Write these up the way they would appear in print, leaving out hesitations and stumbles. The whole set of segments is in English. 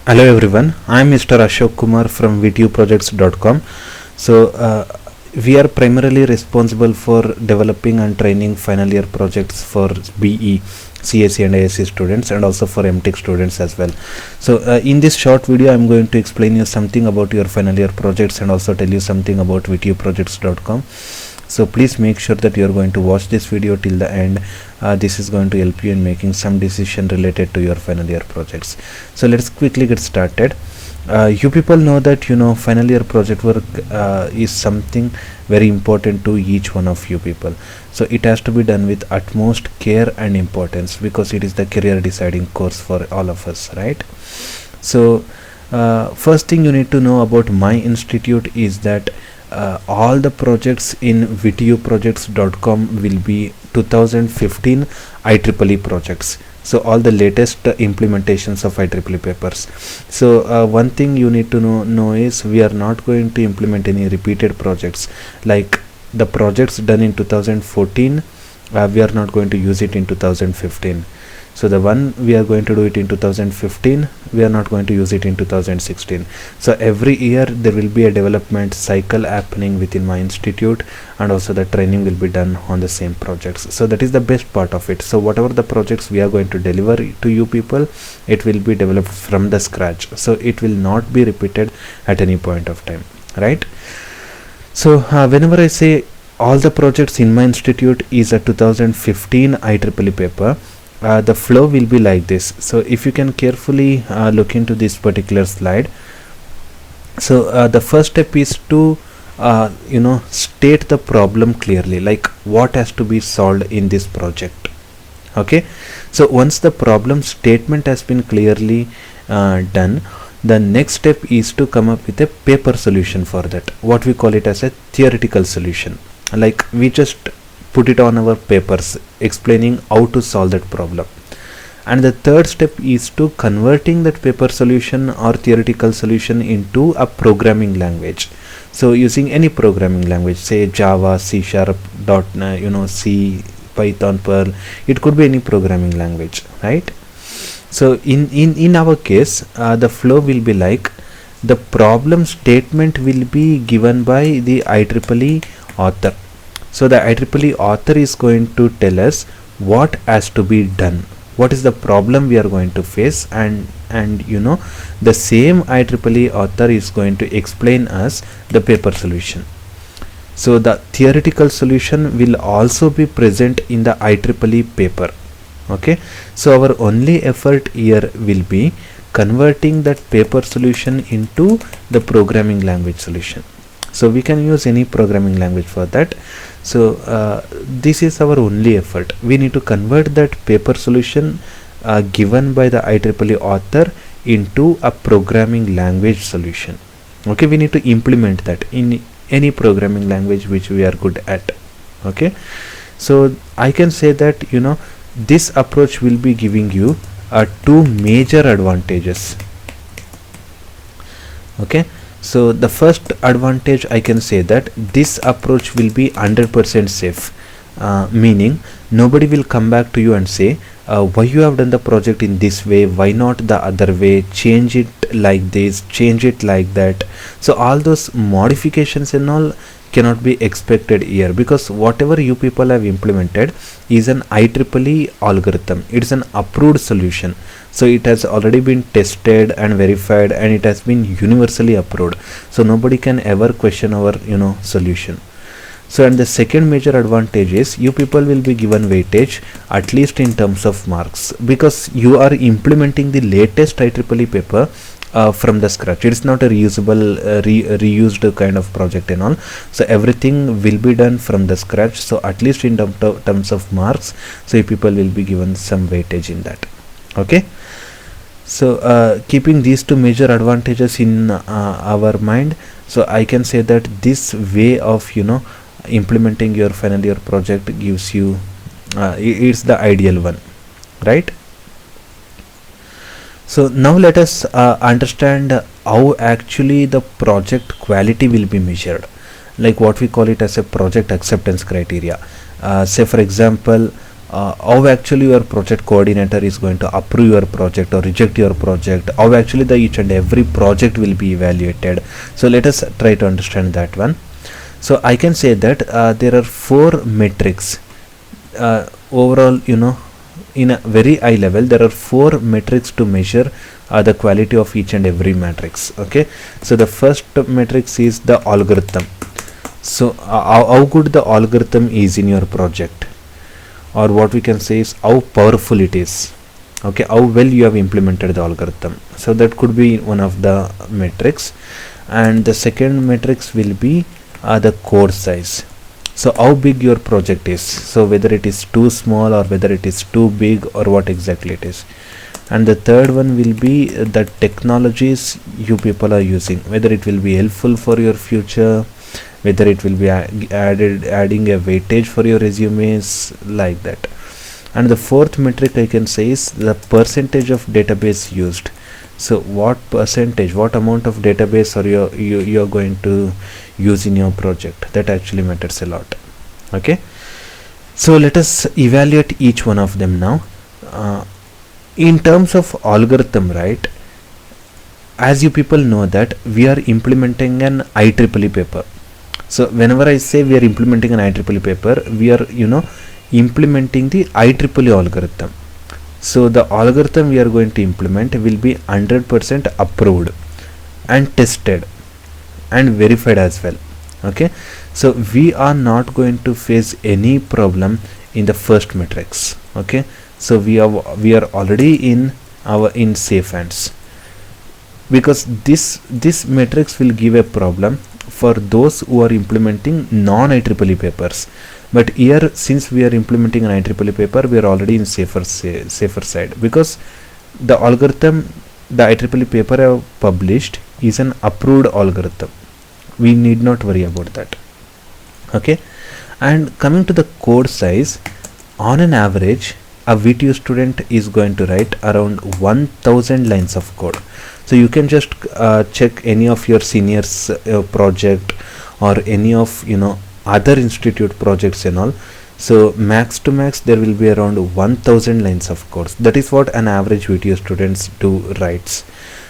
Hello everyone, I am Mr. Ashok Kumar from vtuprojects.com. So we are primarily responsible for developing and training final year projects for BE, CSE and ISC students, and also for MTech students as well. So in this short video I am going to explain you something about your final year projects and also tell you something about vtuprojects.com. So please make sure that you are going to watch this video till the end. This is going to help you in making some decision related to your final year projects. So let's quickly get started. You people know that final year project work is something very important to each one of you people. So it has to be done with utmost care and importance because it is the career deciding course for all of us, right? So first thing you need to know about my institute is that all the projects in vtuprojects.com will be 2015 IEEE projects. So all the latest implementations of IEEE papers. So one thing you need to know is we are not going to implement any repeated projects like the projects done in 2014. We are not going to use it in 2015. So the one we are going to do it in 2015, we are not going to use it in 2016. So every year there will be a development cycle happening within my institute, and also the training will be done on the same projects. So that is the best part of it. So whatever the projects we are going to deliver to you people, it will be developed from the scratch. So it will not be repeated at any point of time, right? So whenever I say all the projects in my institute is a 2015 IEEE paper, the flow will be like this. So if you can carefully look into this particular slide, so the first step is to state the problem clearly, like what has to be solved in this project. Okay, so once the problem statement has been clearly done, the next step is to come up with a paper solution for that. What we call it as a theoretical solution, like we just put it on our papers explaining how to solve that problem. And the third step is to converting that paper solution or theoretical solution into a programming language. So using any programming language, say Java, C Sharp, C, Python, Perl, it could be any programming language, right? So in our case, the flow will be like the problem statement will be given by the IEEE author. So the IEEE author is going to tell us what has to be done, what is the problem we are going to face, and the same IEEE author is going to explain us the paper solution. So the theoretical solution will also be present in the IEEE paper. Okay, so our only effort here will be converting that paper solution into the programming language solution. So we can use any programming language for that. So this is our only effort. We need to convert that paper solution given by the IEEE author into a programming language solution. Okay, we need to implement that in any programming language which we are good at. Okay, so I can say that this approach will be giving you two major advantages. Okay, so the first advantage, I can say that this approach will be 100% safe, meaning nobody will come back to you and say why you have done the project in this way, why not the other way, change it like this, change it like that. So all those modifications and all cannot be expected here, because whatever you people have implemented is an IEEE algorithm. It is an approved solution. So it has already been tested and verified, and it has been universally approved. So nobody can ever question our solution. So and the second major advantage is you people will be given weightage, at least in terms of marks, because you are implementing the latest IEEE paper from the scratch. It is not a reusable reused kind of project and all. So everything will be done from the scratch. So at least in terms of marks, so you people will be given some weightage in that. Okay, so keeping these two major advantages in our mind, so I can say that this way of implementing your final year project gives you it's the ideal one, right? So now let us understand how actually the project quality will be measured, like what we call it as a project acceptance criteria. Say for example, how actually your project coordinator is going to approve your project or reject your project, how actually the each and every project will be evaluated. So let us try to understand that one. So I can say that there are four metrics overall, in a very high level there are four metrics to measure the quality of each and every matrix. Okay, so the first matrix is the algorithm. So how good the algorithm is in your project, or what we can say is how powerful it is. Okay, how well you have implemented the algorithm. So that could be one of the metrics. And the second matrix will be the code size. So how big your project is, so whether it is too small or whether it is too big or what exactly it is. And the third one will be the technologies you people are using, whether it will be helpful for your future, whether it will be adding a weightage for your resumes, like that. And the fourth metric I can say is the percentage of database used. So what percentage, what amount of database are you're going to use in your project, that actually matters a lot. Okay, so let us evaluate each one of them now. In terms of algorithm, right, as you people know that we are implementing an IEEE paper. So whenever I say we are implementing an IEEE paper, we are implementing the IEEE algorithm. So the algorithm we are going to implement will be 100% approved and tested and verified as well. Okay, so we are not going to face any problem in the first matrix. Okay, so we are already in safe hands, because this matrix will give a problem for those who are implementing non-IEEE papers. But here, since we are implementing an IEEE paper, we are already in safer side, because the algorithm the IEEE paper have published is an approved algorithm. We need not worry about that. Okay, and coming to the code size, on an average a VTU student is going to write around 1000 lines of code. So you can just check any of your seniors project or any of other institute projects and all. So max to max there will be around 1000 lines of codes. That is what an average VTU students do writes.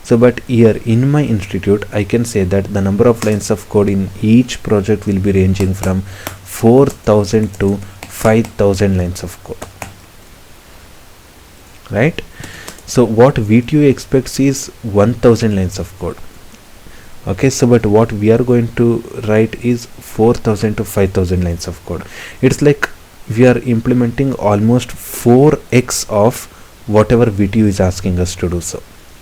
So but here in my institute I can say that the number of lines of code in each project will be ranging from 4000 to 5000 lines of code, right? So what VTU expects is 1000 lines of code. Okay, so but what we are going to write is 4000 to 5000 lines of code. It's like we are implementing almost 4x of whatever VTU is asking us to do. So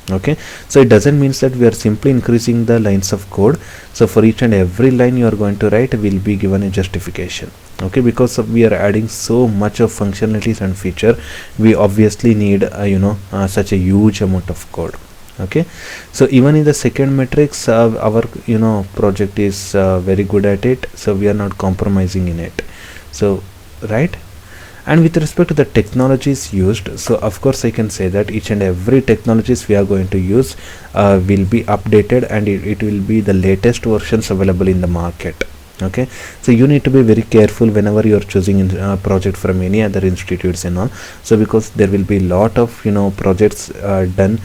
okay, so it doesn't mean that we are simply increasing the lines of code. So for each and every line you are going to write will be given a justification. Okay, because we are adding so much of functionalities and feature, we obviously need such a huge amount of code. Okay, so even in the second matrix our project is very good at it, so we are not compromising in it. So right, and with respect to the technologies used, so of course I can say that each and every technologies we are going to use will be updated, and it will be the latest versions available in the market. Okay, so you need to be very careful whenever you are choosing a project from any other institutes and all. So because there will be lot of projects done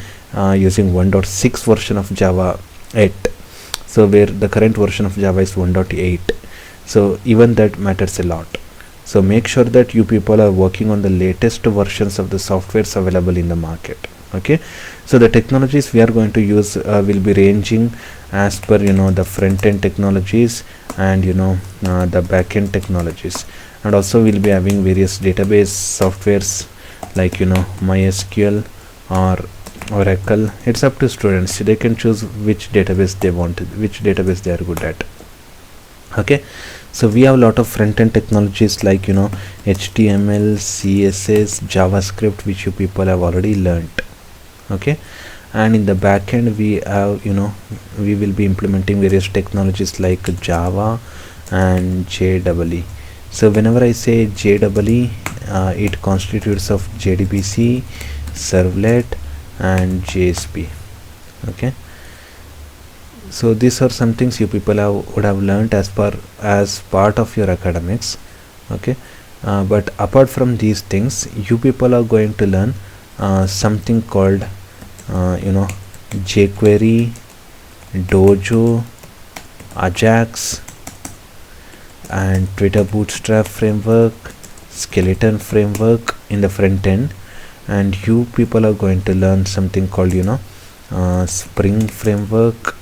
using 1.6 version of Java 8, so where the current version of Java is 1.8. so even that matters a lot. So make sure that you people are working on the latest versions of the softwares available in the market. Okay, so the technologies we are going to use will be ranging as per the front end technologies and the back end technologies, and also we'll be having various database softwares like MySQL or Oracle. It's up to students, they can choose which database they want, which database they are good at. Okay, so we have a lot of front-end technologies like HTML, CSS, JavaScript, which you people have already learnt. Okay, and in the back end we have we will be implementing various technologies like Java and JEE. So whenever I say JEE, it constitutes of JDBC, Servlet and JSP. Okay, so these are some things you people would have learnt as part of your academics. Okay, But apart from these things, you people are going to learn something called jQuery, Dojo, Ajax, and Twitter Bootstrap framework, Skeleton framework in the front end. And you people are going to learn something called Spring framework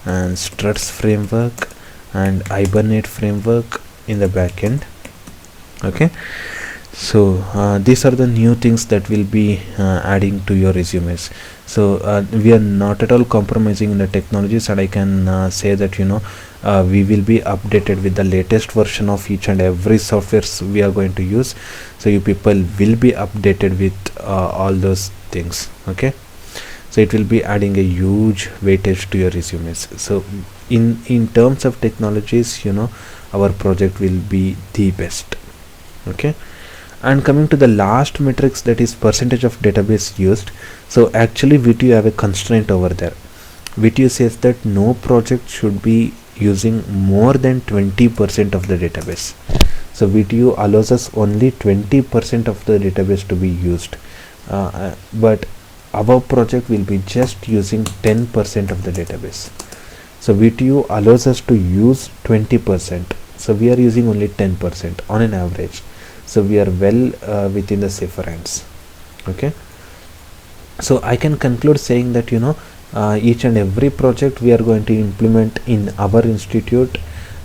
and Struts framework and Hibernate framework in the back end. Okay, so these are the new things that will be adding to your resumes. So we are not at all compromising in the technologies, and I can say that we will be updated with the latest version of each and every softwares we are going to use. So you people will be updated with all those things. Okay, so it will be adding a huge weightage to your resumes. So in terms of technologies, our project will be the best. Okay, and coming to the last metrics, that is percentage of database used. So actually VTU have a constraint over there. VTU says that no project should be using more than 20% of the database. So VTU allows us only 20% of the database to be used, but our project will be just using 10% of the database. So VTU allows us to use 20%, so we are using only 10% on an average. So we are well within the safer hands. Okay, so I can conclude saying that each and every project we are going to implement in our institute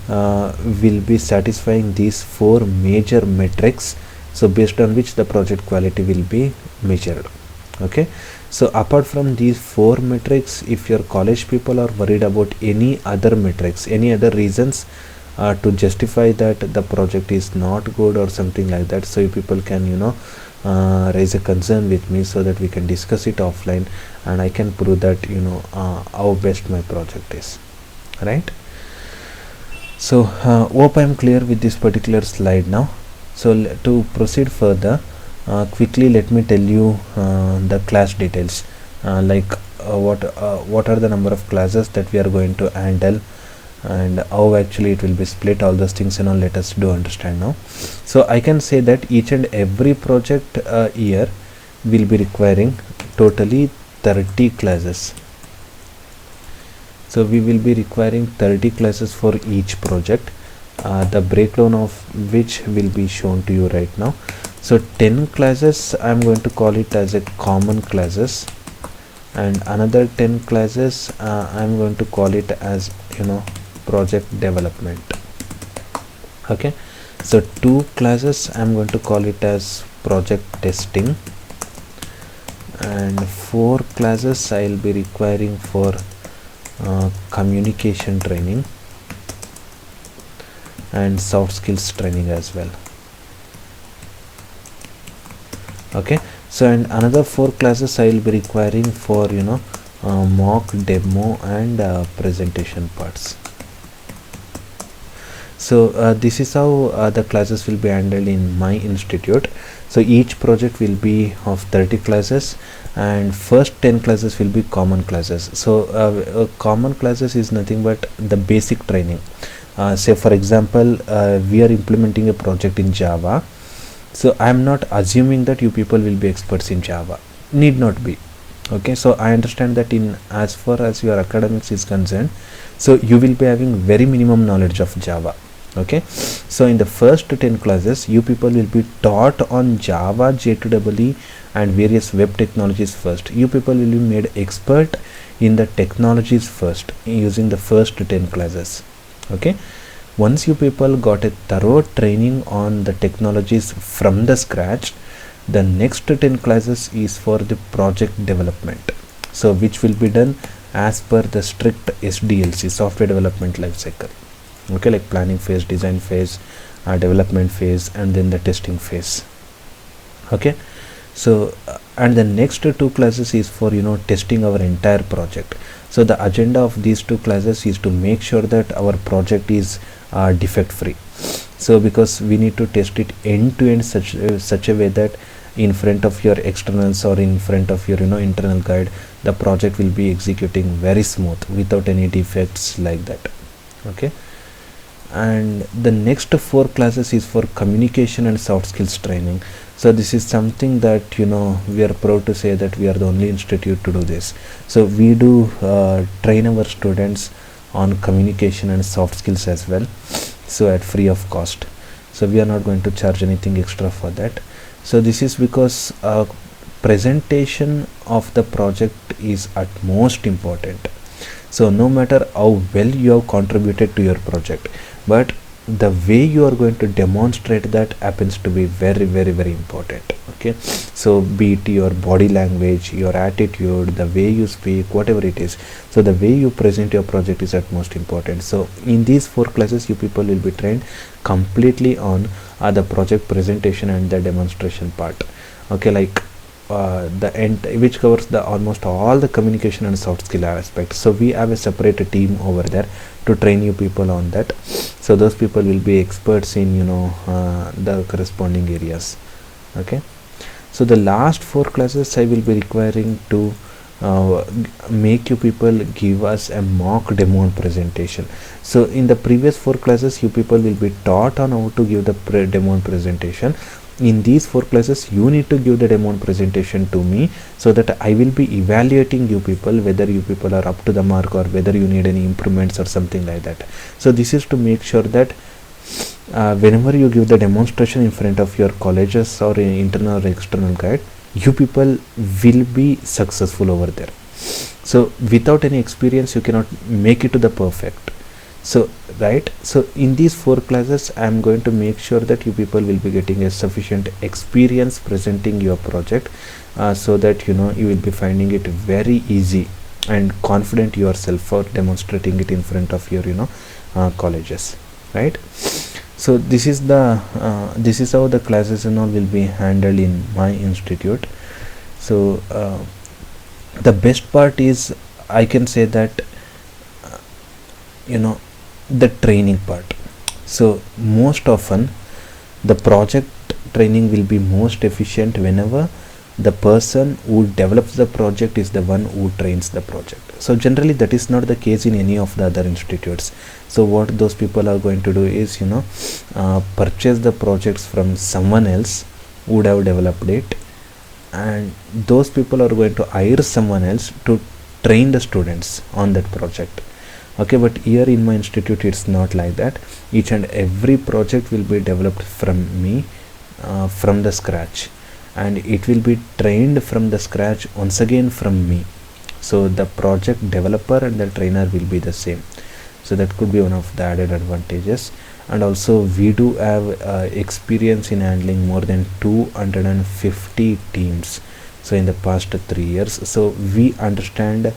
will be satisfying these 4 major metrics, so based on which the project quality will be measured. Okay, so apart from these 4 metrics, if your college people are worried about any other metrics, any other reasons to justify that the project is not good or something like that, so you people can raise a concern with me, so that we can discuss it offline and I can prove that how best my project is, right? So hope I am clear with this particular slide now. So to proceed further, quickly let me tell you the class details, what are the number of classes that we are going to handle, and how actually it will be split, all those things let us do understand now. So I can say that each and every project year will be requiring totally 30 classes. So we will be requiring 30 classes for each project, the breakdown of which will be shown to you right now. So 10 classes I am going to call it as a common classes, and another 10 classes I am going to call it as project development. Okay, so 2 classes I am going to call it as project testing, and 4 classes I will be requiring for communication training and soft skills training as well. Okay, so and another 4 classes I will be requiring for mock demo and presentation parts. So this is how the classes will be handled in my institute. So each project will be of 30 classes, and first 10 classes will be common classes. So common classes is nothing but the basic training. Say for example, we are implementing a project in Java. So I am not assuming that you people will be experts in Java, need not be. Okay, so I understand that in as far as your academics is concerned, so you will be having very minimum knowledge of Java. Okay, so in the first 10 classes you people will be taught on Java, J2EE and various web technologies first. You people will be made expert in the technologies first using the first 10 classes. Okay, once you people got a thorough training on the technologies from the scratch, the next 10 classes is for the project development, so which will be done as per the strict SDLC, software development life cycle. Okay, like planning phase, design phase, development phase, and then the testing phase. Okay, so and the next 2 classes is for testing our entire project. So the agenda of these 2 classes is to make sure that our project is defect free. So because we need to test it end to end such a way that in front of your externals or in front of your internal guide, the project will be executing very smooth without any defects like that. Okay, and the next 4 classes is for communication and soft skills training. So this is something that, you know, we are proud to say that we are the only institute to do this. So we do train our students on communication and soft skills as well, so at free of cost. So we are not going to charge anything extra for that. So this is because presentation of the project is at most important. So no matter how well you have contributed to your project, but the way you are going to demonstrate that happens to be very, very, very important. Okay, so be it your body language, your attitude, the way you speak, whatever it is, so the way you present your project is at most important. So in these 4 classes, you people will be trained completely on the project presentation and the demonstration part. Okay, like the end, which covers the almost all the communication and soft skill aspects. So we have a separate team over there to train you people on that. So those people will be experts in, you know, the corresponding areas. Okay, so the last 4 classes I will be requiring to make you people give us a mock demo and presentation. So in the previous 4 classes, you people will be taught on how to give the demo and presentation. In these 4 classes, you need to give the demo and presentation to me, so that I will be evaluating you people whether you people are up to the mark or whether you need any improvements or something like that. So this is to make sure that whenever you give the demonstration in front of your colleges or internal or external guide, you people will be successful over there. So without any experience, you cannot make it to the perfect. So right, so in these 4 classes, I am going to make sure that you people will be getting a sufficient experience presenting your project, so that, you know, you will be finding it very easy and confident yourself for demonstrating it in front of your, you know, colleges, right? So this is the this is how the classes and all will be handled in my institute. So the best part is, I can say that, you know, the training part. So most often the project training will be most efficient whenever the person who develops the project is the one who trains the project. So generally that is not the case in any of the other institutes. So what those people are going to do is, you know, purchase the projects from someone else who would have developed it, and those people are going to hire someone else to train the students on that project. Okay, but here in my institute it's not like that. Each and every project will be developed from me, from the scratch, and it will be trained from the scratch once again from me. So the project developer and the trainer will be the same. So that could be one of the added advantages. And also we do have experience in handling more than 250 teams, so in the past 3 years. So we understand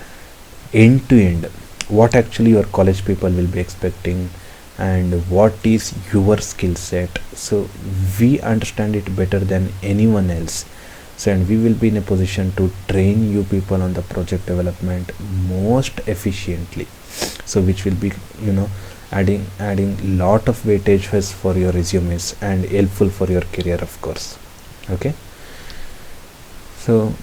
end to end what actually your college people will be expecting and what is your skill set. So we understand it better than anyone else. So and we will be in a position to train you people on the project development most efficiently, so which will be, you know, adding lot of weightages for your resumes and helpful for your career, of course. Okay, so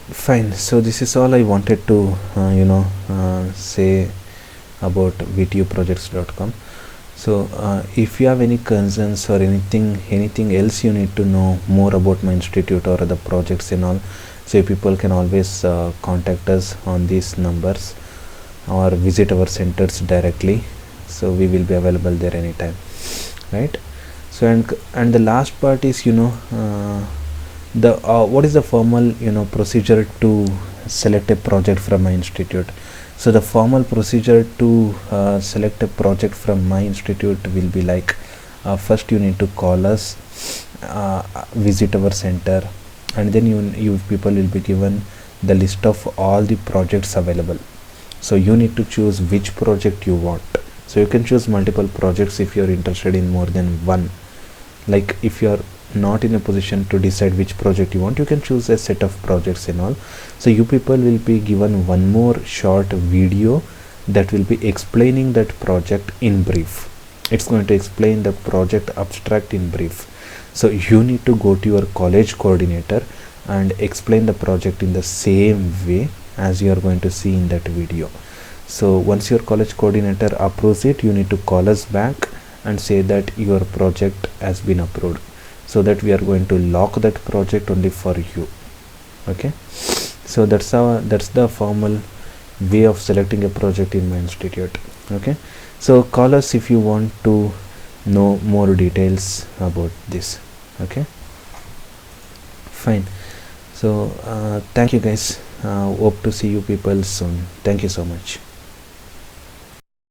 fine. So this is all I wanted to say about vtuprojects.com. So if you have any concerns or anything else you need to know more about my institute or the projects and all, so people can always contact us on these numbers or visit our centers directly. So we will be available there anytime, right? So and the last part is, the what is the formal procedure to select a project from my institute. So the formal procedure to select a project from my institute will be like, first you need to call us, visit our center, and then you people will be given the list of all the projects available. So you need to choose which project you want. So you can choose multiple projects if you are interested in more than one. Like if you are not in a position to decide which project you want, you can choose a set of projects and all. So you people will be given one more short video that will be explaining that project in brief. It's going to explain the project abstract in brief. So you need to go to your college coordinator and explain the project in the same way as you are going to see in that video. So once your college coordinator approves it, you need to call us back and say that your project has been approved, so that we are going to lock that project only for you. Okay, so that's the formal way of selecting a project in my institute. Okay, so call us if you want to know more details about this. Okay, fine. So thank you guys, hope to see you people soon. Thank you so much.